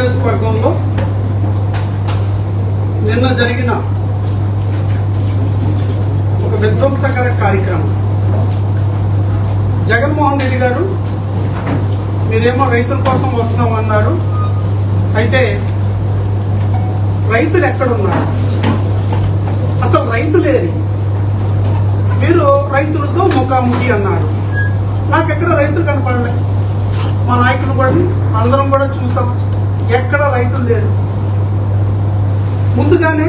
నియోజకవర్గంలో నిన్న జరిగిన ఒక విధ్వంసకర కార్యక్రమం. జగన్మోహన్ రెడ్డి గారు మీరేమో రైతుల కోసం వస్తున్నామన్నారు. అయితే రైతులు ఎక్కడున్నారు? అసలు రైతులేని మీరు రైతులతో ముఖాముఖి అన్నారు. నాకెక్కడ రైతులు కనపడలేదు. మా నాయకులు కూడా అందరం కూడా చూసాం, ఎక్కడ రైతులు లేరు. ముందుగానే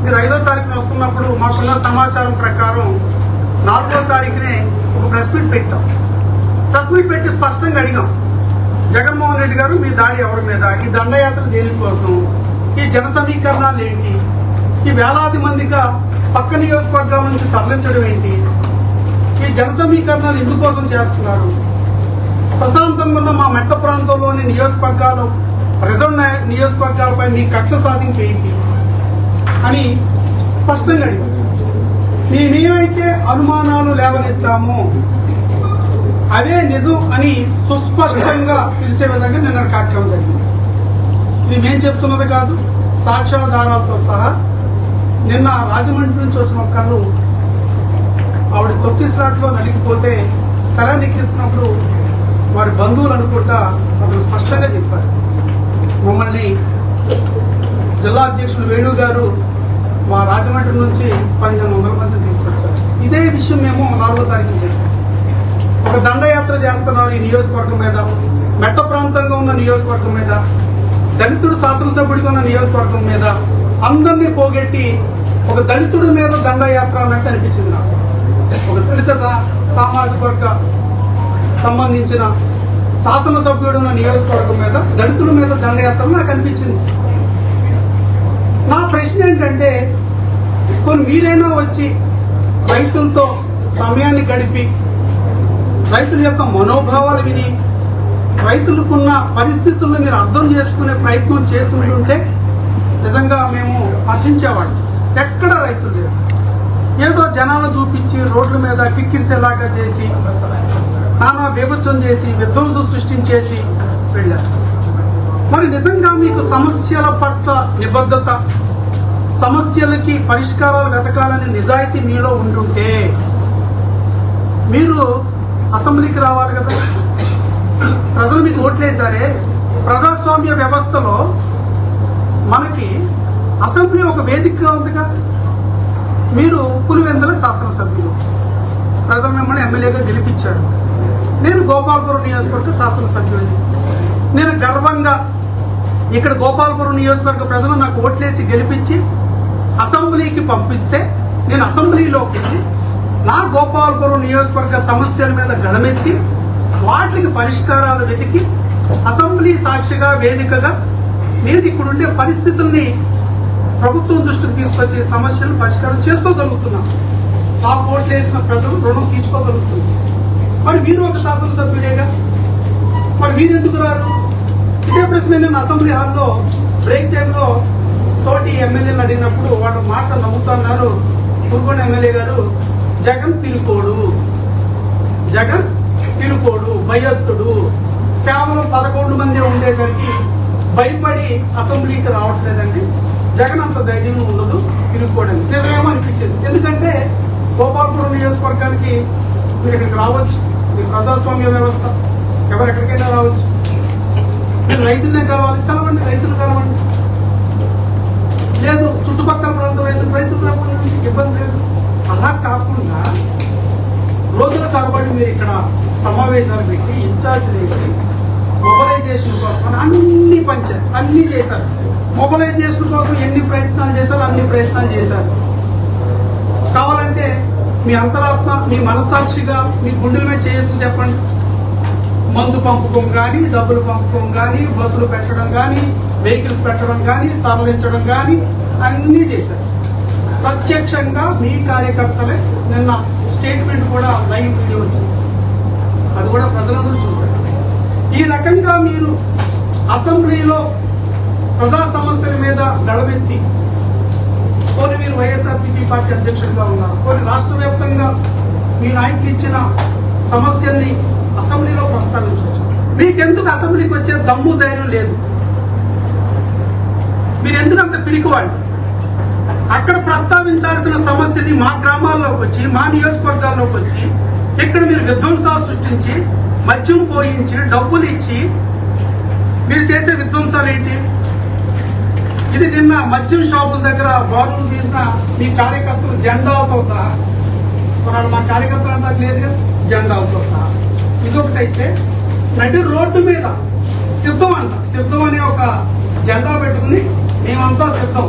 మీరు 5వ తారీఖున వస్తున్నప్పుడు మాకున్న సమాచారం ప్రకారం 4వ తారీఖునే ఒక ప్రెస్ మీట్ పెట్టాం. ప్రెస్ మీట్ పెట్టి స్పష్టంగా అడిగాం, జగన్మోహన్ రెడ్డి గారు మీ దాడి ఎవరి మీద, ఈ దండయాత్ర దేనికోసం, ఈ జన సమీకరణాలు ఏంటి, ఈ వేలాది మందిగా పక్క నియోజకవర్గాల నుంచి తరలించడం ఏంటి, ఈ జన సమీకరణాలు ఎందుకోసం చేస్తున్నారు, ప్రశాంతంగా ఉన్న మా మెట్ట ప్రాంతంలోని నియోజకవర్గాలు రిజర్వ్ నియోజకవర్గాలపై మీ కక్ష సాధింపు ఏంటి అని స్పష్టంగా అడిగాం. మేమేమైతే అనుమానాలు లేవనెత్తామో అవే నిజం అని సుస్పష్టంగా తెలిసే విధంగా నిన్న కార్యక్రమం జరిగింది. ఇది మేము చెప్తున్నది కాదు, సాక్ష్యాధారాలతో సహా. నిన్న రాజమండ్రి నుంచి వచ్చిన ఒక్కళ్ళు ఆవిడ తొక్కిస్లాట్లో నలిగిపోతే సరైన ఎక్కిస్తున్నప్పుడు వారి బంధువులు అనుకుంటా అతను స్పష్టంగా చెప్పారు, మమ్మల్ని జిల్లా అధ్యక్షులు వేణు గారు మా రాజమండ్రి నుంచి 1500 మంది తీసుకొచ్చారు. ఇదే విషయం మేము 4వ తారీఖు చెప్పాం. ఒక దండయాత్ర చేస్తున్నారు ఈ నియోజకవర్గం మీద, మెట్ట ప్రాంతంగా ఉన్న నియోజకవర్గం మీద, దళితుడు శాసనసభ్యుడిగా ఉన్న నియోజకవర్గం మీద అందరినీ పోగొట్టి ఒక దళితుడి మీద దండయాత్ర అన్నట్టు అనిపించింది నాకు. ఒక దళిత సామాజిక వర్గ సంబంధించిన శాసనసభ్యుడు ఉన్న నియోజకవర్గం మీద దళితుల మీద దండయాత్ర నాకు అనిపించింది. నా ప్రశ్న ఏంటంటే, కొన్ని మీరైనా వచ్చి రైతులతో సమయాన్ని గడిపి రైతుల యొక్క మనోభావాలు విని రైతులకున్న పరిస్థితులను మీరు అర్థం చేసుకునే ప్రయత్నం చేస్తుంటే నిజంగా మేము హర్షించేవాళ్ళం. ఎక్కడ రైతులు లేరు. ఏదో జనాలను చూపించి రోడ్ల మీద కిక్కిరిసేలాగా చేసి నానా బీభత్సం చేసి విధ్వంసం సృష్టించేసి వెళ్ళారు. మరి నిజంగా మీకు సమస్యల పట్ల నిబద్ధత, సమస్యలకి పరిష్కారాలు వెతకాలని నిజాయితీ మీలో ఉంటుంటే మీరు అసెంబ్లీకి రావాలి కదా. ప్రజలు మీకు ఓట్లేశారే. ప్రజాస్వామ్య వ్యవస్థలో మనకి అసెంబ్లీ ఒక వేదికగా ఉందిగా. మీరు పులివెందుల శాసనసభ్యులు, ప్రజలు మిమ్మల్ని ఎమ్మెల్యేగా గెలిపించారు. నేను గోపాలపురం నియోజకవర్గ శాసనసభ్యుడిని. నేను గర్వంగా ఇక్కడ గోపాలపురం నియోజకవర్గ ప్రజలు నాకు ఓట్లేసి గెలిపించి అసెంబ్లీకి పంపిస్తే నేను అసెంబ్లీలోకి వెళ్ళి నా గోపాలపురం నియోజకవర్గ సమస్యల మీద గళమెత్తి వాటికి పరిష్కారాలు వెతికి అసెంబ్లీ సాక్షిగా వేదికగా నేను ఇక్కడుండే పరిస్థితుల్ని ప్రభుత్వం దృష్టికి తీసుకొచ్చే సమస్యలు పరిష్కారం చేసుకోగలుగుతున్నాం. నాకు ఓట్లేసిన ప్రజలు రుణం తీర్చుకోగలుగుతుంది. మరి మీరు ఒక శాసనసభ్యుడేగా, మరి మీరు ఎందుకు రారు? ఇదే ప్రశ్న నేను అసెంబ్లీ హాల్లో బ్రేక్ టైంలో తోటి ఎమ్మెల్యేలు అడిగినప్పుడు వాళ్ళ మాట నవ్వుతున్నారు. తుర్గొండ ఎమ్మెల్యే గారు, జగన్ తిరుకోడు, జగన్ తిరుకోడు, భయస్థుడు, కేవలం 11 మంది ఉండేసరికి భయపడి అసెంబ్లీకి రావట్లేదండి, జగన్ అంత ధైర్యం ఉండదు తిరుగుకోవడానికి. నిజమేమో అనిపించింది. ఎందుకంటే గోపాలపురం నియోజకవర్గానికి మీరు ఇక్కడికి రావచ్చు, మీరు ప్రజాస్వామ్య వ్యవస్థ, ఎవరెక్కడికైనా రావచ్చు. మీరు రైతులనే కలవండి, రైతులు కలవండి. లేదు చుట్టుపక్కల ప్రాంతం రైతులు కలవండి, ఇబ్బంది లేదు. అలా కాకుండా రోజుల తరబడి మీరు ఇక్కడ సమావేశాలు పెట్టి ఇన్ఛార్జ్ వేసి మొబలైజేషన్ కోసం అన్ని చేశారు. మొబలైజేషన్ కోసం ఎన్ని ప్రయత్నాలు చేశారు, అన్ని ప్రయత్నాలు చేశారు. కావాలంటే మీ అంతరాత్మ, మీ మనస్సాక్షిగా మీ గుండెల మీద చేసుకుని చెప్పండి. మందు పంపకం కానీ, డబ్బులు పంపకం కానీ, బస్సులు పెట్టడం కానీ, వెహికల్స్ పెట్టడం కానీ, తరలించడం కానీ అన్నీ చేశారు. ప్రత్యక్షంగా మీ కార్యకర్తలే నిన్న స్టేట్మెంట్ కూడా లైవ్ వీడియో వచ్చింది, అది కూడా ప్రజలందరూ చూశారు. ఈ రకంగా మీరు అసెంబ్లీలో ప్రజా సమస్యల మీద గళమెత్తి కొన్ని మీరు వైఎస్ఆర్సీపీ పార్టీ అధ్యక్షుడిగా ఉన్నారు, కొన్ని రాష్ట్ర వ్యాప్తంగా మీ నాయకులు ఇచ్చిన సమస్యల్ని అసెంబ్లీలో ప్రస్తావించవచ్చు. మీకెందుకు అసెంబ్లీకి వచ్చే దమ్ము ధైర్యం లేదు? మీరు ఎందుకంత పిరికివాళ్ళు? అక్కడ ప్రస్తావించాల్సిన సమస్యని మా గ్రామాల్లోకి వచ్చి, మా నియోజకవర్గాల్లోకి వచ్చి ఇక్కడ మీరు విధ్వంసాలు సృష్టించి, మద్యం పోయించి, డబ్బులు ఇచ్చి మీరు చేసే విధ్వంసాలు ఏంటి? ఇది నిన్న మద్యం షాపుల దగ్గర బారులు తీరిన మీ కార్యకర్తలు జెండాలతో సహా, మా కార్యకర్తలు అంటారు లేదు జెండాలతో సహా. ఇదొకటైతే నడి రోడ్డు మీద సిద్ధం అంట, సిద్ధం అనే ఒక జెండా పెట్టుకుని మేమంతా సిద్ధం,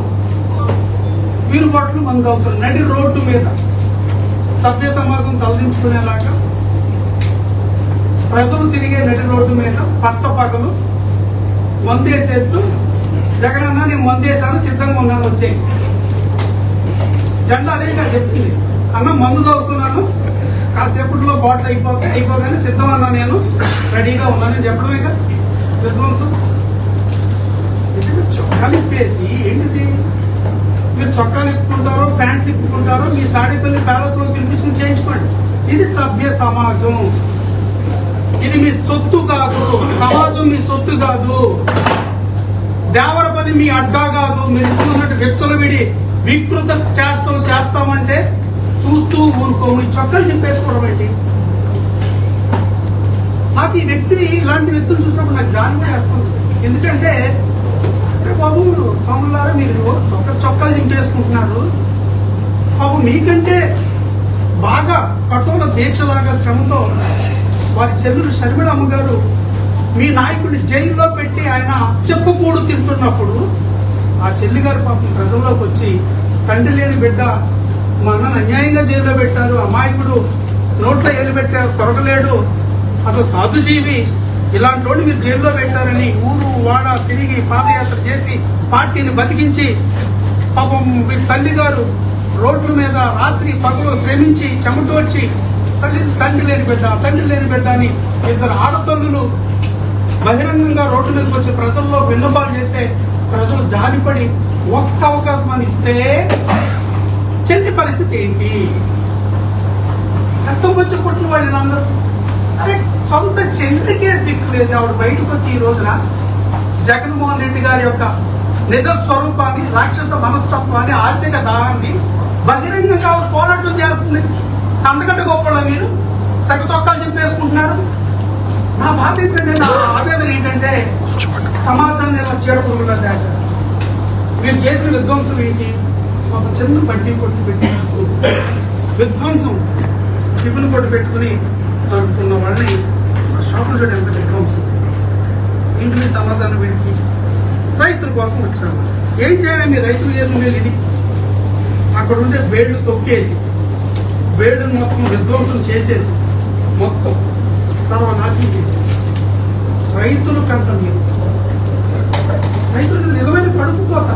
వీరు పట్లు మంది అవుతారు నడి రోడ్డు మీద సభ్య సమాజం తలదించుకునేలాగా ప్రజలు తిరిగే నడి రోడ్డు మీద పట్ట పగలు మందేసేట్టు జగనన్న నేను మందేశాను సిద్ధంగా ఉన్నాను వచ్చేది జెండా అదేగా చెప్పింది. అన్న మందు తాగుతున్నాను, కాసేపట్లో బాటిల్ అయిపోగానే సిద్ధం అన్నా, నేను రెడీగా ఉన్నానని చెప్పడమేగా విధ్వంసం. చొక్కాలు ఇప్పేసి ఏంటిది? మీరు చొక్కాలు ఇప్పుకుంటారో ప్యాంట్లు ఇప్పుకుంటారో మీ తాడేపల్లి ప్యాలెస్ లో పిలిపించుకుని చేయించుకోండి. ఇది సభ్య సమాజం, ఇది మీ సొత్తు కాదు. సమాజం మీ సొత్తు కాదు, దేవరపల్లి మీ అడ్డా కాదు. మీరు ఇస్తున్నట్టు విచ్చలవిడి వికృత చేష్టలు చేస్తామంటే చూస్తూ ఊరుకోము. ఈ చొక్కాలు చెప్పేసుకోవడం ఏంటి? నాకు ఈ వ్యక్తి, ఇలాంటి వ్యక్తులు చూసినప్పుడు నాకు జాలి కూడా వేస్తుంది. ఎందుకంటే బాబు సోమలారా మీరు చొక్కాలు చింపేసుకుంటున్నారు. బాబు మీకంటే బాగా కఠోర దీక్షలాగా శ్రమతో వారి చెల్లెలు షర్మిళమ్మ గారు మీ నాయకుడిని జైల్లో పెట్టి ఆయన చెప్పకూడదు తింటున్నప్పుడు ఆ చెల్లి గారు పాపం ప్రజల్లోకి వచ్చి తండ్రి లేని బిడ్డ మా అన్నను అన్యాయంగా జైల్లో పెట్టారు, అమాయకుడు నోట్లో ఏలు పెట్టారు, కొరగలేడు, అసలు సాధుజీవి, ఇలాంటి వాళ్ళు మీరు జైల్లో పెట్టారని ఊరు వాడ తిరిగి పాదయాత్ర చేసి పార్టీని బతికించి పాపం మీ తల్లి గారు రోడ్ల మీద రాత్రి పగలు శ్రమించి చెమటోడ్చి తండ్రి లేని బిడ్డ అని ఇద్దరు ఆడతల్లులు బహిరంగంగా రోడ్డు మీదకి వచ్చి ప్రజల్లో విన్నపాలు చేస్తే ప్రజలు జాలిపడి ఒక్క అవకాశం అని ఇస్తే చెల్లి పరిస్థితి ఏంటి? రక్తం వచ్చి కొట్టిన వాళ్ళు అందరూ, అరే సొంత చెల్లికే దిక్కు లేదు. ఆవిడ బయటకు వచ్చి ఈ రోజున జగన్మోహన్ రెడ్డి గారి యొక్క నిజ స్వరూపాన్ని, రాక్షస మనస్తత్వాన్ని, ఆర్థిక దాహాన్ని బహిరంగంగా పోరాటం చేస్తుంది. అంతకంటే గొప్ప మీరు తగ్గ చొక్కాలు చెప్పేసుకుంటున్నారు. నా బాధ ఏంటంటే, నా ఆవేదన ఏంటంటే సమాజాన్ని ఎలా చీడపురుగులా తయారు చేస్తారు. మీరు చేసిన విధ్వంసం ఏంటి? ఒక చిన్న బడ్డీ కొట్టు పెట్టి విధ్వంసం టిఫిన్ కొట్టు పెట్టుకుని అనుకున్న వాళ్ళని షాపులు చూడ ఎంత విధ్వంసం. ఇంటిని సమాధానం పెట్టి రైతుల కోసం వచ్చాము. ఏం చేయాలి? మీ రైతులు చేసిన వీళ్ళు ఇది అక్కడ ఉండే బేడ్లు తొక్కేసి బేడ్లు మొత్తం విధ్వంసం చేసేసి మొత్తం సర్వనాశనం చేసేసి రైతులు కంట మీరు రైతులకు నిజమైన కడుపు కోత.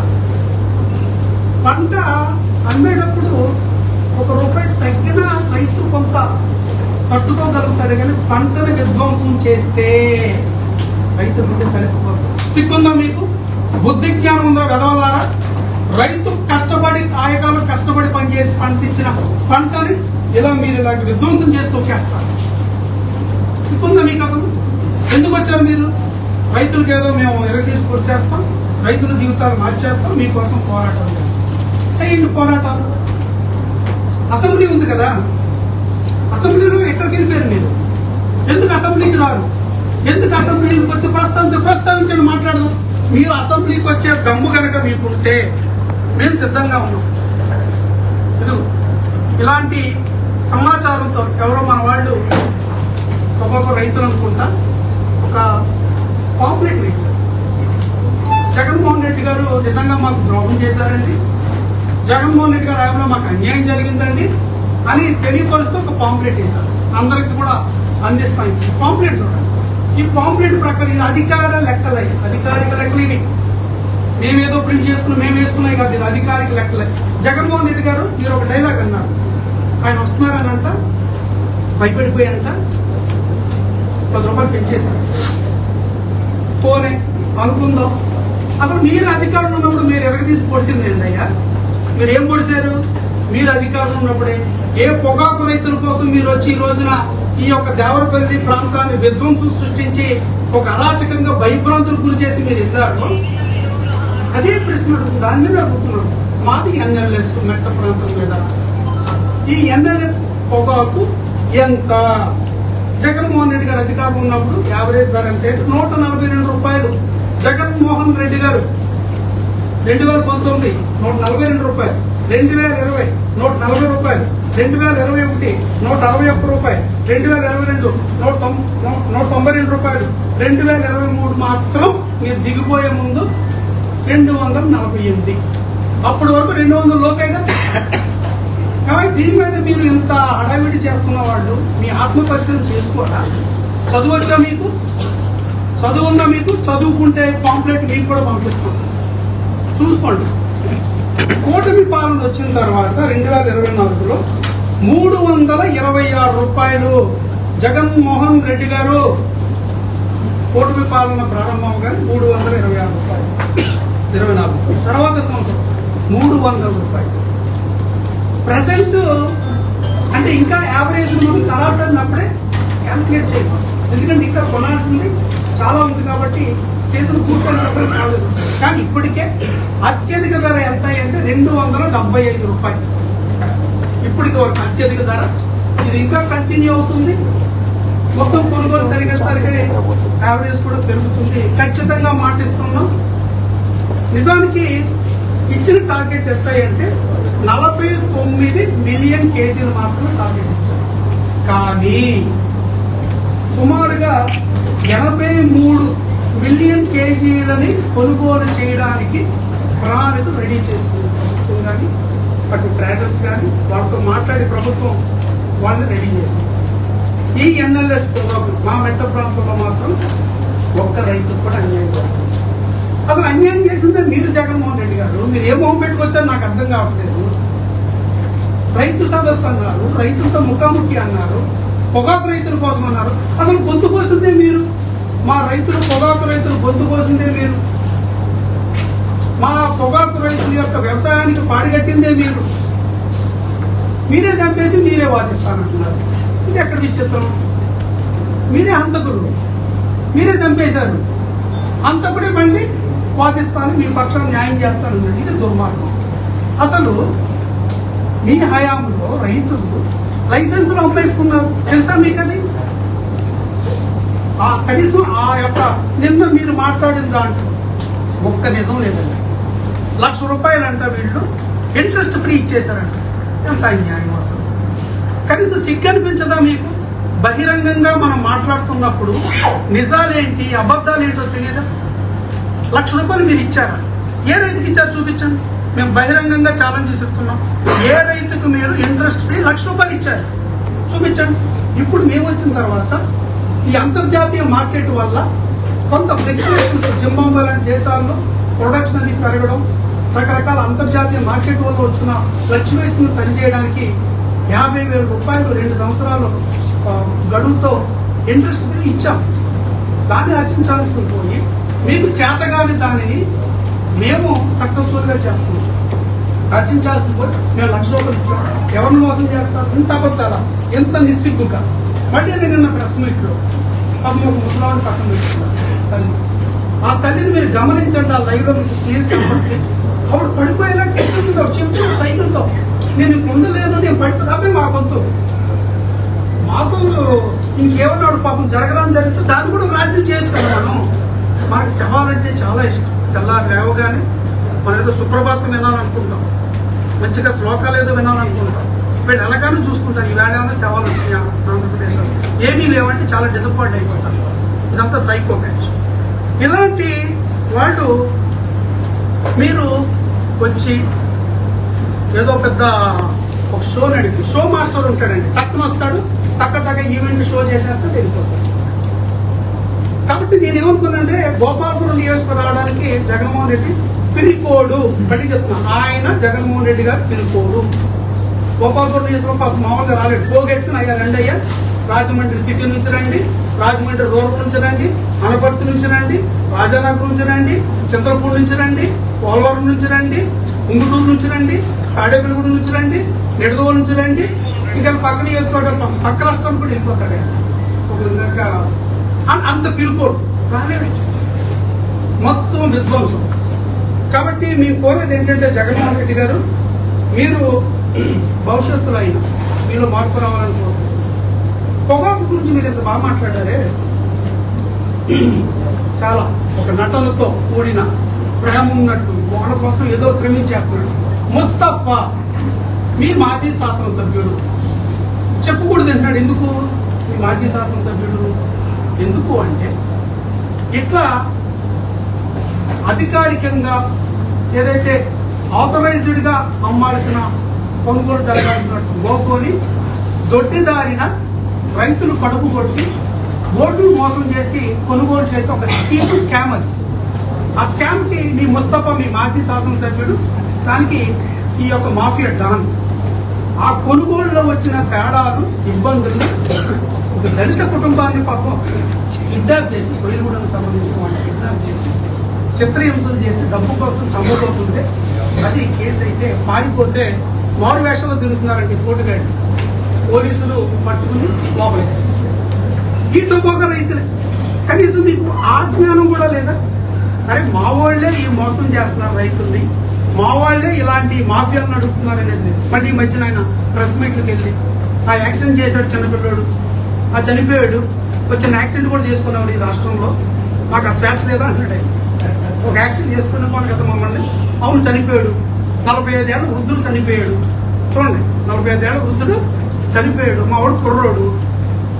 పంట అమ్మేటప్పుడు ₹1 తగ్గిన రైతు కొంత తట్టుకోగలుగుతాడు, కానీ పంటను విధ్వంసం చేస్తే రైతు ముందు కలిపిపోతాడు. సిగ్గుందా మీకు? బుద్ధి జ్ఞానం ఉందా వెదవలారా? రైతు కష్టపడి ఆయకాలం కష్టపడి పనిచేసి పండించిన పంటని ఇలా మీరు ఇలా విధ్వంసం చేసి తొక్కేస్తారు. సిగ్గుందా మీకు? అసలు ఎందుకు వచ్చారు మీరు? రైతులకు ఏదో మేము ఎరగదీసి పొడి చేస్తాం, రైతుల జీవితాలు మార్చేస్తాం, మీకోసం పోరాటాలు చేస్తాం. చేయండి పోరాటాలు. అసెంబ్లీ ఉంది కదా, అసెంబ్లీలో ఎక్కడికి వెళ్ళిపోయారు మీరు? ఎందుకు అసెంబ్లీకి రారు? ఎందుకు అసెంబ్లీకి వచ్చి ప్రస్తావించండి, మాట్లాడదాం. మీరు అసెంబ్లీకి వచ్చే దమ్ము కనుక మీకుంటే మేము సిద్ధంగా ఉన్నాం. ఇలాంటి సమాచారంతో ఎవరో మన వాళ్ళు ఒక్కొక్క రైతులు అనుకుంటా ఒక పాంప్లెట్ వేశారు. జగన్మోహన్ రెడ్డి గారు నిజంగా మాకు ద్రోహం చేశారండి, జగన్మోహన్ రెడ్డి గారు ఆయనలో మాకు అన్యాయం జరిగిందండి అని తెలియపరుస్తూ ఒక పాంప్లెట్ వేశారు. అందరికి కూడా అందిస్తాం. ఈ పాంప్లెట్ చూడండి. ఈ పాంప్లెట్ ప్రకారం ఇది అధికారిక లెక్కలు ఇవి. మేమేదో ప్రింట్ చేసుకుని మేము వేసుకున్నాయి కాదు, ఇది అధికారిక లెక్కలే. జగన్మోహన్ రెడ్డి గారు మీరు ఒక డైలాగ్ అన్నారు, ఆయన వస్తున్నారనంట భయపడిపోయారంట, ₹10 పెంచేశారు. పోనే అనుకుందాం. అసలు మీరు అధికారంలో ఉన్నప్పుడు మీరు ఎరగదీసి పొడిచింది ఏంటయ్యా? మీరు ఏం పొడిచారు? మీరు అధికారంలో ఉన్నప్పుడే ఏ పొగాకు రైతుల కోసం మీరు వచ్చి ఈ రోజున ఈ యొక్క దేవరపల్లి ప్రాంతాన్ని విధ్వంసం సృష్టించి ఒక అరాచకంగా భయభ్రాంతులు గురి చేసి మీరు వెళ్ళారు. అదే ప్రశ్న అడుగుతుంది, దాని మీద అడుగుతున్నాం. మాది ఎన్ఎల్ఎస్ మెట్ట ప్రాంతం మీద. ఈ ఎన్ఎల్ఎస్ పొగాకు ఎంత? జగన్మోహన్ రెడ్డి గారు అధికారులు ఉన్నప్పుడు యావరేజ్ ధర అంటే 142 రూపాయలు. జగన్మోహన్ రెడ్డి గారు 2019 142 రూపాయలు, 2020 140 రూపాయలు, 2021 161 రూపాయలు, 2022 192 రూపాయలు, 2023 మాత్రం మీరు దిగిపోయే ముందు 248. అప్పటి వరకు 200 లోపేగా. కాబట్టి దీని మీద మీరు ఇంత హడావిడి చేస్తున్న వాళ్ళు మీ ఆత్మ పరిశీలన చేసుకోరా? చదువు వచ్చా మీకు? చదువు ఉందా మీకు? చదువుకుంటే పాంప్లెట్ మీకు కూడా పంపిస్తాం, చూసుకోండి. కూటమి పాలన వచ్చిన తర్వాత 2024లో 326 రూపాయలు జగన్మోహన్ రెడ్డి గారు కూటమి పాలన ప్రారంభం కానీ 326 రూపాయలు. 24 తర్వాత సంవత్సరం 300 రూపాయలు. ప్రెసెంట్ అంటే ఇంకా యావరేజ్ మనం సరాసరి అప్పుడే క్యాల్కులేట్ చేయాలి. ఎందుకంటే ఇక్కడ కొనాల్సింది చాలా ఉంది కాబట్టి సీజన్ పూర్తయినప్పుడు కానీ ఇప్పటికే అత్యధిక ధర ఎంత అంటే 275 రూపాయలు ఇప్పటికి వరకు అత్యధిక ధర. ఇది ఇంకా కంటిన్యూ అవుతుంది. మొత్తం కొనుగోలు సరిగ్గా యావరేజ్ కూడా పెరుగుతుంది. ఖచ్చితంగా మాటిస్తున్నాం. నిజానికి ఇచ్చిన టార్గెట్ ఎంత అంటే 49 మిలియన్ కేజీలు మాత్రమే టార్గెట్ ఇచ్చారు. కానీ సుమారుగా 83 మిలియన్ కేజీలని కొనుగోలు చేయడానికి ప్రణాళిక రెడీ చేసుకుంటాం. కానీ అటు ట్రేడర్స్ కానీ వాళ్ళతో మాట్లాడి ప్రభుత్వం వాళ్ళని రెడీ చేసింది. ఈ ఎన్ఎల్ఎస్ మా మెట్ట ప్రాంతంలో మాత్రం ఒక్క రైతుకు కూడా అన్యాయం జరుగుతుంది. అసలు అన్యాయం చేసిందే మీరు జగన్మోహన్ రెడ్డి గారు. మీరు ఏ మొహం పెట్టుకొచ్చారు నాకు అర్థం కావట్లేదు. రైతు సదస్సు అన్నారు, రైతులతో ముఖాముఖి అన్నారు, పొగాకు రైతుల కోసం అన్నారు. అసలు గొంతు కోసిందే మీరు. మా రైతులు పొగాకు రైతులు గొంతు కోసిందే మీరు. మా పొగాకు రైతుల యొక్క వ్యవసాయానికి పాడిగట్టిందే మీరు. మీరే చంపేసి మీరే వాదిస్తానంటున్నారు. ఇది ఎక్కడ విచిత్రం? మీరే హంతకులు, మీరే చంపేశారు. హంతకుడే మళ్ళీ వాదిస్తాను, మీ పక్షాన్ని న్యాయం చేస్తాను. ఇది దుర్మార్గం. అసలు మీ హయాంలో రైతులు లైసెన్సులు అమ్మేసుకున్నారు, తెలుసా మీకు? అది కనీసం ఆ యొక్క నిన్న మీరు మాట్లాడిన దాంట్లో ఒక్క నిజం లేదండి. 1,00,000 రూపాయలు అంట వీళ్ళు ఇంట్రెస్ట్ ఫ్రీ ఇచ్చేశారంట. ఎంత అన్యాయం అసలు. కనీసం సిగ్గు అనిపించదా మీకు? బహిరంగంగా మనం మాట్లాడుతున్నప్పుడు నిజాలేంటి అబద్ధాలు ఏంటో తెలియదా? 1,00,000 రూపాయలు మీరు ఇచ్చారా? ఏ రైతుకి ఇచ్చారు చూపించండి. మేము బహిరంగంగా ఛాలెంజ్ చేస్తున్నాం. ఏ రైతుకు మీరు ఇంట్రెస్ట్ ఫ్రీ 1,00,000 రూపాయలు ఇచ్చారు చూపించండి. ఇప్పుడు మేము వచ్చిన తర్వాత ఈ అంతర్జాతీయ మార్కెట్ వల్ల కొంత ఫ్లక్చుయేషన్స్, జింబాబ్వే లాంటి దేశాల్లో ప్రొడక్షన్ అది పెరగడం, రకరకాల అంతర్జాతీయ మార్కెట్ వల్ల వచ్చిన ఫ్లక్చుయేషన్ సరిచేయడానికి 50,000 రూపాయలు 2 సంవత్సరాలు గడువుతో ఇంట్రెస్ట్ ఫ్రీ ఇచ్చాం. దాన్ని హర్షించాల్సి పోయి మీకు చేతగాని దానిని మేము సక్సెస్ఫుల్గా చేస్తున్నాం. హర్షించాల్సి పోయి మేము 1,00,000 రూపాయలు ఇచ్చాం. ఎవరిని మోసం చేస్తారు? ఇంత అబద్ధాలా, ఎంత నిస్సిగ్గుగా. మళ్ళీ నేను నిన్న ప్రెస్ మీట్లో పాపం ఒక ముసలాన్ని పక్కన పెట్టుకున్నాను తల్లి. ఆ తల్లిని మీరు గమనించండి. ఆ లైవ్లో మీకు క్లియర్ కనబడుతుంది. ఆవిడ పడిపోయేలా చెప్తుంది. ఆవిడ చెప్తుంది సైకిల్తో, నేను ఉండలేను, నేను పడిపోతే అబ్బాయి మా కొంత మాకు ఇంకేమన్నాడు పాపం జరగడానికి జరిగితే దాన్ని కూడా రాజకీయం చేయొచ్చు కదా. మనకి శవాలంటే చాలా ఇష్టం. తెల్లారి లేవగానే మనం ఏదో సుప్రభాతం వినాలనుకుంటాం, మంచిగా శ్లోకాలు ఏదో వినాలనుకుంటాం. వీళ్ళు ఎలాగానో చూసుకుంటారు. ఈ వేళ ఏమైనా శవాలు వచ్చినాయా ఆంధ్రప్రదేశ్లో? ఏమీ లేవంటే చాలా డిసప్పాయింట్ అయిపోతారు. ఇదంతా సైకో బ్యాచ్. ఇలాంటి వాళ్ళు మీరు వచ్చి ఏదో పెద్ద ఒక షో నడిపి, షో మాస్టర్ ఉంటాడండి, టక్కున వస్తాడు, టక్క ఈవెంట్ షో చేసేస్తే వెళ్ళిపోతాడు. కాబట్టి నేను ఏమనుకున్నానంటే గోపాలపురం నియోజకవర్గం రావడానికి జగన్మోహన్ రెడ్డి పిరికోడు బట్టి చెప్తున్నాను. ఆయన జగన్మోహన్ రెడ్డి గారు పిరికోడు. గోపాలపురం నియోజకవర్గం మామూలుగా రాలేదు. పోగెట్టుకుని అయ్యా రండి అయ్యా, రాజమండ్రి సిటీ నుంచి రండి, రాజమండ్రి రూరల్ నుంచి రండి, అనపర్తి నుంచి రండి, రాజానగర్ నుంచి రండి, చంద్రపూర్ నుంచి రండి, పోలవరం నుంచి రండి, ఉంగుటూరు నుంచి రండి, తాడేపల్లిగూడ నుంచి రండి, నిడదవోలు నుంచి రండి, ఇంకా పక్కన చేసుకోవడం పక్క రాష్ట్రం కూడా వెళ్ళిపోతాడు. ఒక విధంగా అంత పిరుకోడు రాలేదు. మొత్తం విధ్వంసం. కాబట్టి మేము కోరేది ఏంటంటే జగన్మోహన్ రెడ్డి గారు, మీరు భవిష్యత్తులో అయినా మీలో మార్పు రావాలని కోరుకుంటున్నాను. పొగాకు గురించి మీరు ఎంత బాగా మాట్లాడారే, చాలా ఒక నటనతో కూడిన ప్రేమ ఉన్నట్టు వాళ్ళ కోసం ఏదో శ్రమించేస్తున్నాడు. ముస్తఫా మీ మాజీ శాసనసభ్యుడు చెప్పకూడదు అంటాడు. ఎందుకు మీ మాజీ శాసనసభ్యుడు ఎందుకు అంటే, ఇట్లా అధికారికంగా ఏదైతే ఆథరైజ్డ్ గా అమ్మాల్సిన కొనుగోలు జరగాల్సినట్టు గోకొని దొడ్డిదారిన రైతులు కడుపు కొట్టి ఓట్లు మోసం చేసి కొనుగోలు చేసి ఒక స్కామ్ అది. ఆ స్కామ్ కి మీ ముస్తఫా మీ మాజీ శాసనసభ్యుడు, దానికి ఈ యొక్క మాఫియా డాన్. ఆ కొనుగోలులో వచ్చిన తేడాలు, ఇబ్బందులు ఒక దళిత కుటుంబాన్ని పాపం కిడ్నాప్ చేసి, కోయిలగూడకు సంబంధించిన వాళ్ళని కిడ్నాప్ చేసి చిత్రహింసలు చేసి డబ్బు కోసం చంపబోతుంటే అది కేసు అయితే పారిపోతే మారు వేషంలో తిరుగుతున్నారండి కోర్టుగాడి. పోలీసులు పట్టుకుని లోపలేశారు. వీటిలో పోక రైతులే. కనీసం మీకు ఆ జ్ఞానం కూడా లేదా? అరే మా వాళ్లే ఈ మోసం చేస్తున్నారు రైతుల్ని, మా వాళ్లే ఇలాంటి మాఫియాలు నడుపుతున్నారు అనేది. మళ్ళీ ఈ మధ్యన ఆయన ప్రెస్ మీట్లకు వెళ్ళి ఆ యాక్సిడెంట్ చేశాడు చిన్నపిల్లడు, ఆ చనిపోయాడు, వచ్చిన యాక్సిడెంట్ కూడా చేసుకున్నాడు ఈ రాష్ట్రంలో, మాకు ఆ స్వేచ్ఛ లేదా అంటాడు. ఒక యాక్సిడెంట్ చేసుకున్నాం కదా మమ్మల్ని, అవును చనిపోయాడు. 45 ఏళ్ళ వృద్ధుడు చనిపోయాడు. చూడండి, 45 ఏళ్ళ వృద్ధుడు చనిపోయాడు. మా వాడు కుర్రోడు,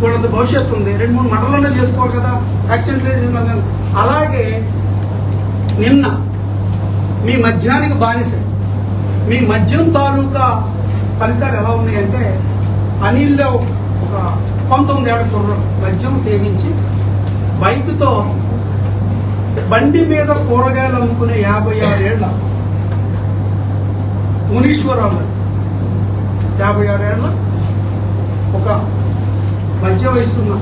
వాళ్ళంత భవిష్యత్తు ఉంది, 2-3 మండలంలో చేసుకోవాలి కదా యాక్సిడెంట్. అలాగే నిన్న మీ మద్యానికి బానిస, మీ మద్యం తాలూకా ఫలితాలు ఎలా ఉన్నాయంటే, అనిల్లో ఒక 19 ఏళ్ల కుర్రోడు మద్యం సేవించి బైక్తో బండి మీద కూరగాయలు అమ్ముకునే 56 ఏళ్ల మునీశ్వరరావు గారు, 56 ఏళ్ల ఒక మధ్య వయసున్న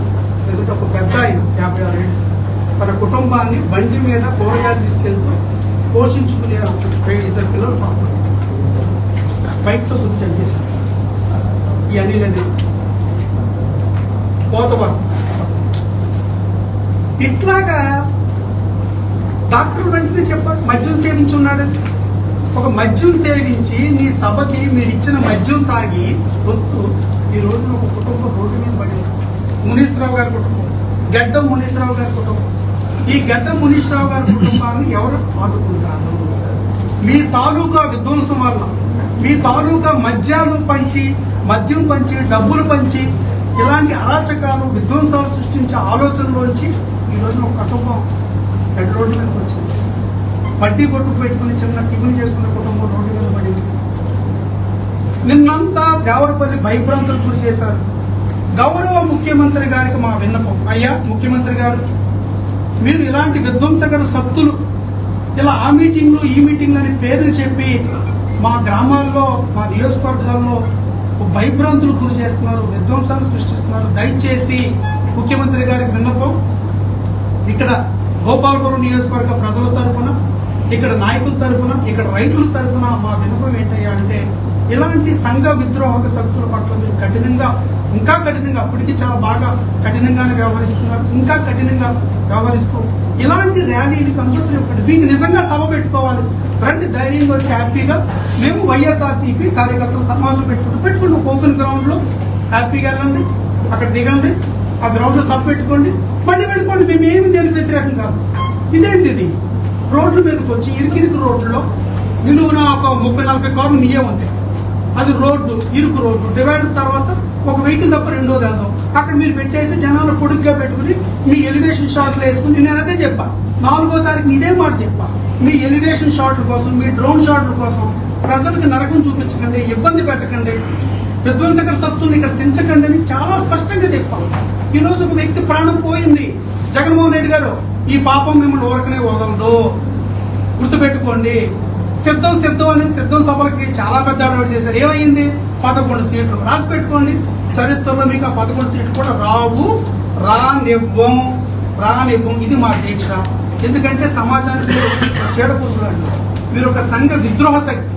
లేదంటే ఒక పెద్ద ఆయన 56 ఏళ్ళు తన కుటుంబాన్ని బండి మీద కూరగాయలు తీసుకెళ్తూ పోషించుకునే 2 పిల్లలు పాపం బైక్తో గుర్తు చంపేశారు. ఈ అనిల్ అనేది పోతవరం. ఇట్లాగా డాక్టర్ వెంటనే చెప్పారు మద్యం సేవించున్నాడని. ఒక మద్యం సేవించి నీ సభకి మీరు ఇచ్చిన మద్యం తాగి వస్తూ ఈ రోజున ఒక కుటుంబం రోడ్డు మీద పడింది. మునీశ్వరరావు గారి కుటుంబం, గడ్డం మునీశ్వరరావు గారి కుటుంబం. ఈ గడ్డం మునీశ్వరరావు గారి కుటుంబాన్ని ఎవరు ఆదుకుంటారు? మీ తాలూకా విధ్వంసం వల్ల, మీ తాలూకా మద్యం పంచి డబ్బులు పంచి ఇలాంటి అరాచకాలు విధ్వంసాలు సృష్టించే ఆలోచనలోంచి ఈ రోజున ఒక కుటుంబం పెద్ద రోడ్డు మీద వచ్చింది. వడ్డీ కొట్టు పెట్టుకుని చిన్న టిఫిన్ చేసుకున్న కుటుంబం రోడ్డు మీద పడింది. నిన్నంతా దేవరపల్లి భయభ్రాంతులు గురి చేశారు. గౌరవ ముఖ్యమంత్రి గారికి మా విన్నపం, అయ్యా ముఖ్యమంత్రి గారు, మీరు ఇలాంటి విధ్వంసకర శక్తులు ఇలా ఆ మీటింగ్లు ఈ మీటింగ్లు అని పేర్లు చెప్పి మా గ్రామాల్లో మా నియోజకవర్గాల్లో భయభ్రాంతులు గురి చేస్తున్నారు, విధ్వంసాలు సృష్టిస్తున్నారు. దయచేసి ముఖ్యమంత్రి గారికి విన్నపం, ఇక్కడ గోపాలపురం నియోజకవర్గ ప్రజల తరఫున, ఇక్కడ నాయకుల తరఫున, ఇక్కడ రైతుల తరఫున మా విన్నపం ఏంటయ్యా అంటే, ఇలాంటి సంఘ విద్రోహక శక్తుల పట్ల మీరు కఠినంగా, ఇంకా కఠినంగా, అప్పటికి చాలా బాగా కఠినంగానే వ్యవహరిస్తున్నారు, ఇంకా కఠినంగా వ్యవహరిస్తూ ఇలాంటి ర్యాలీలు కనుగొని చెప్పండి. మీకు నిజంగా సభ పెట్టుకోవాలి, రండి ధైర్యంగా వచ్చి హ్యాపీగా మేము వైఎస్ఆర్సీపీ కార్యకర్తలు సమావేశం పెట్టుకుంటూ ఓపెన్ గ్రౌండ్ లో హ్యాపీగా రండి, అక్కడ దిగండి, ఆ గ్రౌండ్ లో సభ పెట్టుకోండి, మళ్ళీ వెళ్ళిపోండి. మేము ఏమి దేనికి వ్యతిరేకం కాదు. ఇదేంటి ఇది? రోడ్ల మీదకి వచ్చి ఇరుకిరుకు రోడ్లలో నిలువున ఒక 30-40 కార్లు మీయే ఉంటాయి. అది రోడ్డు, ఇరుకు రోడ్డు, డివైడ్ తర్వాత ఒక వెహికల్ తప్ప రెండోది వెళ్దాం. అక్కడ మీరు పెట్టేసి జనాలు పొడుగ్గా పెట్టుకుని మీ ఎలివేషన్ షాట్లు వేసుకుని, నేను అదే చెప్పా 4వ తారీఖు ఇదే మాట చెప్పా, మీ ఎలివేషన్ షాట్ల కోసం, మీ డ్రోన్ షాట్ల కోసం ప్రజలకు నరకం చూపించకండి, ఇబ్బంది పెట్టకండి, విధ్వంసకర శక్తుల్ని ఇక్కడ తెంచకండి అని చాలా స్పష్టంగా చెప్పాం. ఈ రోజు ఒక వ్యక్తి ప్రాణం పోయింది. జగన్మోహన్ రెడ్డి గారు, ఈ పాపం మిమ్మల్ని ఊరకనే వదలదు, గుర్తుపెట్టుకోండి. సిద్ధం అని సిద్ధం సభలకి చాలా పెద్ద అడవాడు చేశారు. ఏమైంది? 11 సీట్లు రాసి పెట్టుకోండి. చరిత్రలో మీకు ఆ 11 సీట్లు కూడా రానివ్వం. ఇది మా దీక్ష. ఎందుకంటే సమాజానికి చేడకూడదు. మీరు ఒక సంఘ విద్రోహ శక్తి,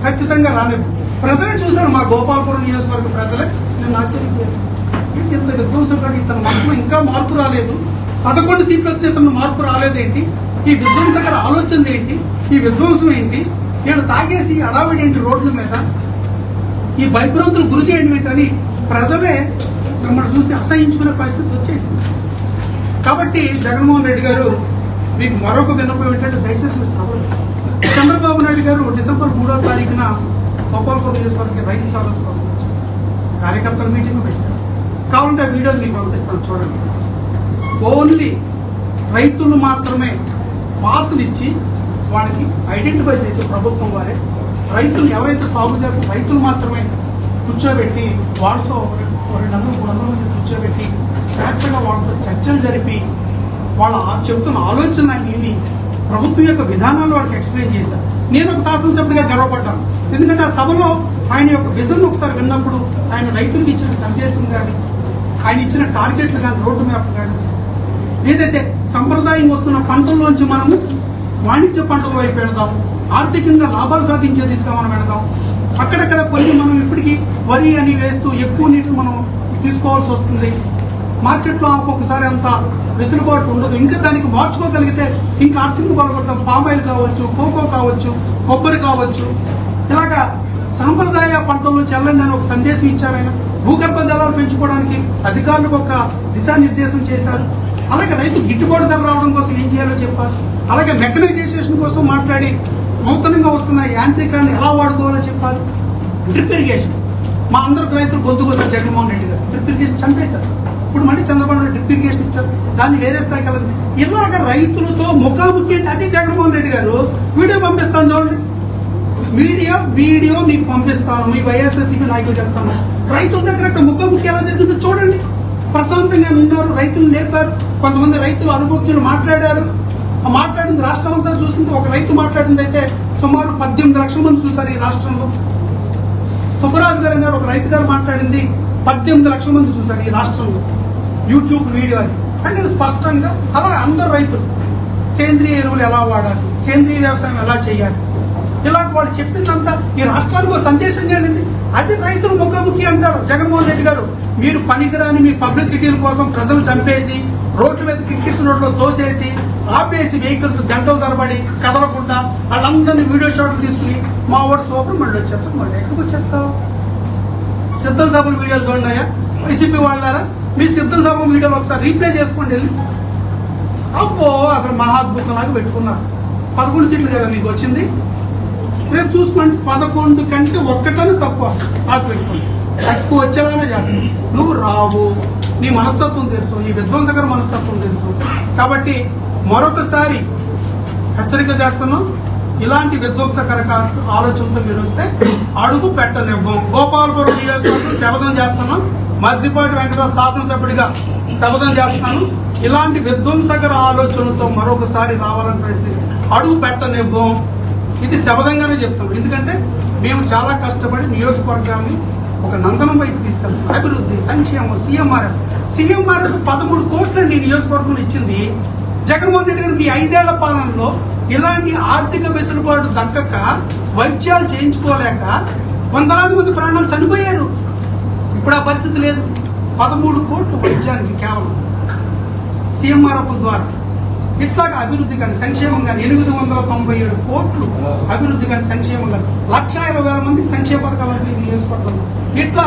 ఖచ్చితంగా రానివ్వం. ప్రజలే చూశారు, మా గోపాలపురం నియోజకవర్గ ప్రజలే. నేను ఆశ్చర్యపోయాను, ఇంత విధ్వంసం ఇతని మనసులో ఇంకా మార్పు రాలేదు. 11 సీట్లు వచ్చిన ఇతను మార్పు రాలేదేంటి? ఈ విధ్వంసకర ఆలోచన ఏంటి, ఈ విధ్వంసం ఏంటి, వీళ్ళు తాగేసి అడావిడి ఏంటి రోడ్ల మీద, ఈ భయభ్రాంతులు గురి చేయడం ఏంటని ప్రజలే మిమ్మల్ని చూసి అసహించుకునే పరిస్థితి వచ్చేసింది. కాబట్టి జగన్మోహన్ రెడ్డి గారు మీకు మరొక విన్నపం ఏంటంటే దయచేసి మీరు సభలు చంద్రబాబు నాయుడు గారు డిసెంబర్ 3వ తారీఖున గోపాలపురం నియోజకవర్గ రైతు సదస్సు కోసం వచ్చారు. కార్యకర్తల మీటింగ్ పెట్టారు. కావాలంటే ఆ వీడియోలు మీకు పంపిస్తాను చూడండి. ఓన్లీ రైతులు మాత్రమే పాసులు ఇచ్చి వాళ్ళకి ఐడెంటిఫై చేసే ప్రభుత్వం వారే రైతులు ఎవరైతే సాగు చేస్తారో రైతులు మాత్రమే కూర్చోబెట్టి వాళ్ళతో 200-300 మంది కూర్చోబెట్టి స్వేచ్ఛగా వాళ్ళతో చర్చలు జరిపి వాళ్ళ చెబుతున్న ఆలోచనలన్నీ ప్రభుత్వం యొక్క విధానాలు వాళ్ళకి ఎక్స్ప్లెయిన్ చేశారు. నేను ఒక శాసనసభ్యుడిగా గర్వపడ్డాను. ఎందుకంటే ఆ సభలో ఆయన యొక్క విజన్ ఒకసారి విన్నప్పుడు ఆయన రైతులకు ఇచ్చిన సందేశం కానీ, ఆయన ఇచ్చిన టార్గెట్లు కానీ, రోడ్డు మ్యాప్ కానీ, ఏదైతే సంప్రదాయం వస్తున్న పంటల్లోంచి మనము వాణిజ్య పంటల వైపు వెళదాం, ఆర్థికంగా లాభాలు సాధించే దిశగా మనం వెళదాం. అక్కడక్కడ కొన్ని మనం ఇప్పటికీ వరి అని వేస్తూ ఎక్కువ నీటిని మనం తీసుకోవాల్సి వస్తుంది. మార్కెట్లో ఒక్కొక్కసారి అంత వెసులుబాటు ఉండదు. ఇంకా దానికి మార్చుకోగలిగితే ఇంకా ఆర్థికంగా బలపడతాం. పామాయిల్ కావచ్చు, కోకో కావచ్చు, కొబ్బరి కావచ్చు, ఇలాగా సాంప్రదాయ పంటల్లో చెల్లండి అని ఒక సందేశం ఇచ్చారు ఆయన. భూగర్భ జలాలు పెంచుకోవడానికి అధికారులకు ఒక దిశానిర్దేశం చేశారు. అలాగే రైతు గిట్టుబాటు ధర రావడం కోసం ఏం చేయాలో చెప్పారు. అలాగే మెకనైజేషన్ కోసం మాట్లాడి నూతనంగా వస్తున్న యాంత్రికాన్ని ఎలా వాడుకోవాలో చెప్పారు. డ్రిప్ ఇరిగేషన్ మా అందరికి రైతులు గొంతుకొస్తారు. జగన్మోహన్ రెడ్డి గారు డ్రిప్ ఇరిగేషన్ చంపేశారు. ఇప్పుడు మళ్ళీ చంద్రబాబు నాయుడు డ్రిప్ ఇరిగేషన్ ఇచ్చారు. దాన్ని వేరే స్థాయికి వెళ్ళదు. ఇలాగ రైతులతో ముఖాముఖి అంటే అది జగన్మోహన్ రెడ్డి గారు వీడియో పంపిస్తాను చూడండి. వీడియో మీకు పంపిస్తాను, మీ వైఎస్ఆర్సీపీ నాయకులు చెప్తాను. రైతుల దగ్గర ముఖాముఖి ఎలా జరిగిందో చూడండి. ప్రశాంతంగా ఉన్నారు, రైతులు లేపారు. కొంతమంది రైతులు అనుభూతులు మాట్లాడారు. ఆ మాట్లాడింది రాష్ట్రం అంతా చూసింది. ఒక రైతు మాట్లాడింది అయితే సుమారు 18 లక్షల మంది చూశారు ఈ రాష్ట్రంలో. సుబ్బరాజు గారు అన్నారు, ఒక రైతు గారు మాట్లాడింది 18 లక్షల మంది చూశారు ఈ రాష్ట్రంలో. యూట్యూబ్ వీడియో అది. అంటే స్పష్టంగా అలా అందరు రైతులు సేంద్రియ ఎరువులు ఎలా వాడాలి, సేంద్రియ వ్యవసాయం ఎలా చేయాలి, ఇలాంటి వాళ్ళు చెప్పిందంతా ఈ రాష్ట్రానికి ఒక సందేశం చేయండి. అది రైతులు ముఖాముఖి అంటారు. జగన్మోహన్ రెడ్డి గారు మీరు పనికిరాని మీ పబ్లిసిటీల కోసం ప్రజలు చంపేసి రోడ్ల మీద కిక్కిస్ రోడ్లో తోసేసి ఆపేసి వెహికల్స్ గంటల తరబడి కదలకుండా వాళ్ళందరినీ వీడియో షాట్లు తీసుకుని మా వాడు సూపర్ మళ్ళీ వచ్చేస్తాం. మళ్ళీ ఎక్కడికి వచ్చేస్తావు? సిద్ధం సభల వీడియోలు చూడండియా వైసీపీ వాళ్ళారా, మీ సిద్ధం సభ వీడియోలు ఒకసారి రీప్లే చేసుకోండి వెళ్ళి. అబ్బో అసలు మహాద్భుతంలాగా పెట్టుకున్నారు. 11 సీట్లు కదా మీకు వచ్చింది. రేపు చూసుకోండి 11 కంటే ఒక్కటని తక్కువ వస్తుంది. రాసి పెట్టుకోండి. తక్కువ వచ్చేలానే చేస్తాను. నువ్వు రావు, నీ మనస్తత్వం తెలుసు, నీ విధ్వంసకర మనస్తత్వం తెలుసు. కాబట్టి మరొకసారి హెచ్చరిక చేస్తున్నాం. ఇలాంటి విధ్వంసకర ఆలోచనతో మీరు వస్తే అడుగు పెట్టనివ్వం. గోపాలపురం నియోజకవర్గం శపథం చేస్తున్నాం. మద్దిపాటి వెంకటరావు శాసనసభ్యుడిగా శపథం చేస్తాను. ఇలాంటి విధ్వంసకర ఆలోచనలతో మరొకసారి రావాలని ప్రయత్నిస్తే అడుగు పెట్టనివ్వం. ఇది శపథంగానే చెప్తాం. ఎందుకంటే మేము చాలా కష్టపడి నియోజకవర్గాన్ని ఒక నందనం వైపు తీసుకెళ్తాం. అభివృద్ధి, సంక్షేమం, సీఎంఆర్ఎఫ్ 13 కోట్లండి నియోజకవర్గంలో ఇచ్చింది. జగన్మోహన్ రెడ్డి గారు మీ 5 ఏళ్ల పాలనలో ఇలాంటి ఆర్థిక వెసులుబాటు దక్కక వైద్యాలు చేయించుకోలేక వందలాది మంది ప్రాణాలు చనిపోయారు. ఇప్పుడు ఆ పరిస్థితి లేదు. 13 కోట్లు వైద్యానికి కేవలం సీఎంఆర్ఎఫ్ ద్వారా. ఇట్లాగా అభివృద్ధి కానీ సంక్షేమం కానీ 897 కోట్లు అభివృద్ధి కానీ సంక్షేమం కానీ 1,20,000 మందికి సంక్షేమ పథకాలు నియోజకవర్గంలో. ఇట్లా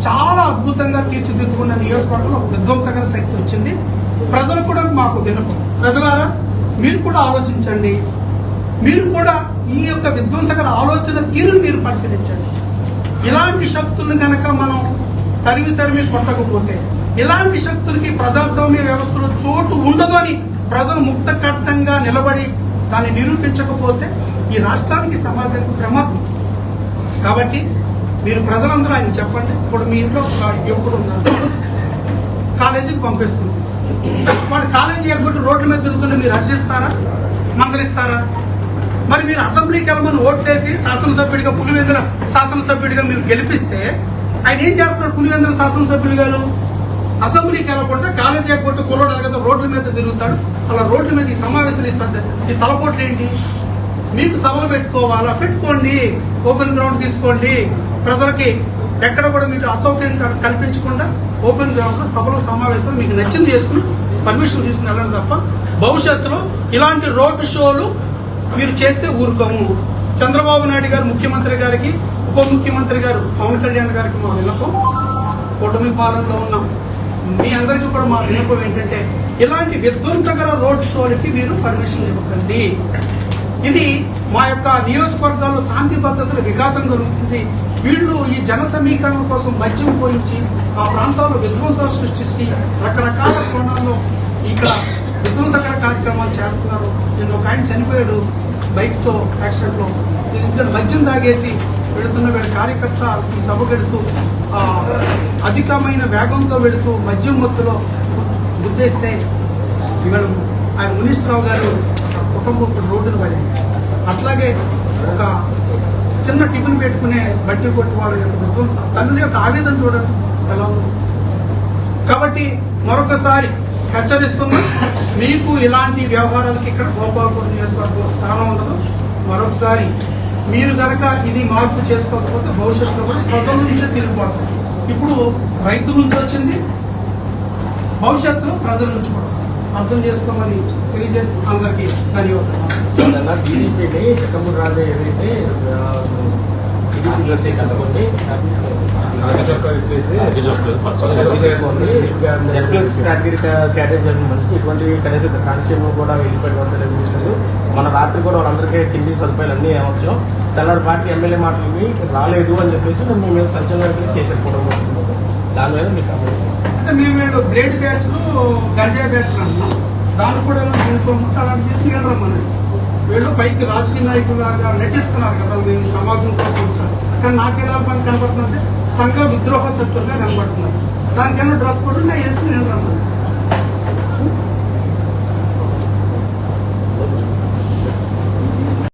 చాలా అద్భుతంగా తీర్చిదిద్దుకున్న నియోజకవర్గంలో ఒక విధ్వంసకర శక్తి వచ్చింది. ప్రజలు కూడా మాకు వినపం. ప్రజలారా మీరు కూడా ఆలోచించండి. మీరు కూడా ఈ యొక్క విధ్వంసకర ఆలోచన తీరును మీరు పరిశీలించండి. ఇలాంటి శక్తులను కనుక మనం తరిమి కొట్టకపోతే, ఇలాంటి శక్తులకి ప్రజాస్వామ్య వ్యవస్థలో చోటు ఉండదు అని ప్రజలు ముక్తకట్టంగా నిలబడి దాన్ని నిరూపించకపోతే ఈ రాష్ట్రానికి సమాజానికి ప్రమాదం. కాబట్టి మీరు ప్రజలందరూ ఆయన చెప్పండి. ఇప్పుడు మీ ఇంట్లో ఒక యువకుడు ఉన్నారు, కాలేజీకి పంపిస్తుంది. వాడు కాలేజీ ఎగ్గొట్టు రోడ్ల మీద తిరుగుతుంటే మీరు హర్షిస్తారా, మందలిస్తారా? మరి మీరు అసెంబ్లీకి వెళ్ళమని ఓట్లేసి శాసనసభ్యుడిగా పులివెందుల శాసనసభ్యుడిగా మీరు గెలిపిస్తే ఆయన ఏం చేస్తున్నారు? పులివెందుల శాసనసభ్యులు గారు అసెంబ్లీకి వెళ్ళకుండా కాలేజీ ఎగ్గొట్టు కుర్రోడు కదా రోడ్ల మీద తిరుగుతాడు. అలా రోడ్ల మీద ఈ సమావేశాలు ఇస్తాడు. ఈ తలపోట్లు ఏంటి? మీకు సభలు పెట్టుకోవాలా? పెట్టుకోండి. ఓపెన్ గ్రౌండ్ తీసుకోండి. ప్రజలకి ఎక్కడ కూడా మీరు అసౌకర్యం కల్పించకుండా ఓపెన్ గ్రౌండ్ లో సభలు సమావేశాలు మీకు నచ్చింది చేసుకుని పర్మిషన్ తీసుకుని వెళ్ళండి తప్ప భవిష్యత్తులో ఇలాంటి రోడ్ షోలు మీరు చేస్తే ఊరుకోము. చంద్రబాబు నాయుడు గారు ముఖ్యమంత్రి గారికి, ఉప ముఖ్యమంత్రి గారు పవన్ కళ్యాణ్ గారికి మా విన్నపం, కూటమి పాలనలో ఉన్నాం, మీ అందరికీ కూడా మా విన్నపం ఏంటంటే ఇలాంటి విధ్వంసకర రోడ్ షోలకి మీరు పర్మిషన్ ఇవ్వకండి. ఇది మా యొక్క నియోజకవర్గాల్లో శాంతి భద్రతలు విఘాతం జరుగుతుంది. వీళ్ళు ఈ జన సమీకరణ కోసం మద్యం పోయించి ఆ ప్రాంతాల్లో విధ్వంసాలు సృష్టించి రకరకాల కోణాల్లో ఇక్కడ విధ్వంసకర కార్యక్రమాలు చేస్తున్నారు. నేను ఒక ఆయన చనిపోయాడు బైక్తో యాక్సిడెంట్లో. ఇద్దరు మద్యం తాగేసి వెళుతున్న వీళ్ళ కార్యకర్త ఈ సభ గడుతూ అధికమైన వేగంతో వెళుతూ మద్యం మత్తులో గుద్దేస్తే ఇవాళ ఆయన మునీశ్వరరావు గారు కుటుంబం రోడ్డును పడింది. అట్లాగే ఒక చిన్న టిఫిన్ పెట్టుకునే బట్టి కొట్టి వాళ్ళ యొక్క తల్లి యొక్క ఆవేదన చూడండి ఎలా ఉంది. కాబట్టి మరొకసారి హెచ్చరిస్తున్నా, మీకు ఇలాంటి వ్యవహారాలకి ఇక్కడ గోపాలపురం నియోజకవర్గం స్థానం ఉండదు. మరొకసారి మీరు కనుక ఇది మార్పు చేసుకోకపోతే భవిష్యత్తులో కూడా ప్రజల నుంచే తిరిగిపోతుంది. ఇప్పుడు రైతుల నుంచి వచ్చింది, భవిష్యత్తులో ప్రజల నుంచి కూడా వస్తుంది. అర్థం చేసుకోమని తెలియజేస్తూ అందరికీ ధన్యవాదాలు. టీడీపీని చట్టమూరు రాజా ఏదైతే చేసుకోండి కేటాయించాల్సిన మనిషికి ఇటువంటి కనీసం కాన్స్టిట్యూషన్ కూడా వెళ్ళిపోయి మన రాత్రి కూడా వాళ్ళందరికీ తిండి సదుపాయాలు అన్నీ ఏమొచ్చాం. తెల్లారి పార్టీ ఎమ్మెల్యే మాటలు రాలేదు అని చెప్పేసి మేము మీద సంచలనం చేశారు కుటుంబం. దాని మీద మీకు అంటే మేము బ్లేడ్ బ్యాచ్లు గంజాయి బ్యాచ్లు అంటున్నాం. దాన్ని కూడా అలాంటి తీసుకెళ్ళరమ్మని వీళ్ళు పైకి రాజకీయ నాయకులాగా నటిస్తున్నారు కదా, నేను సమాజం కోసం వచ్చాను. కానీ నాకేలా పని కనబడుతుందంటే సంఘ విద్రోహ శక్తులుగా కనబడుతున్నారు. దానికన్నా డ్రెస్ కూడా నేను వేసుకుని రమ్మని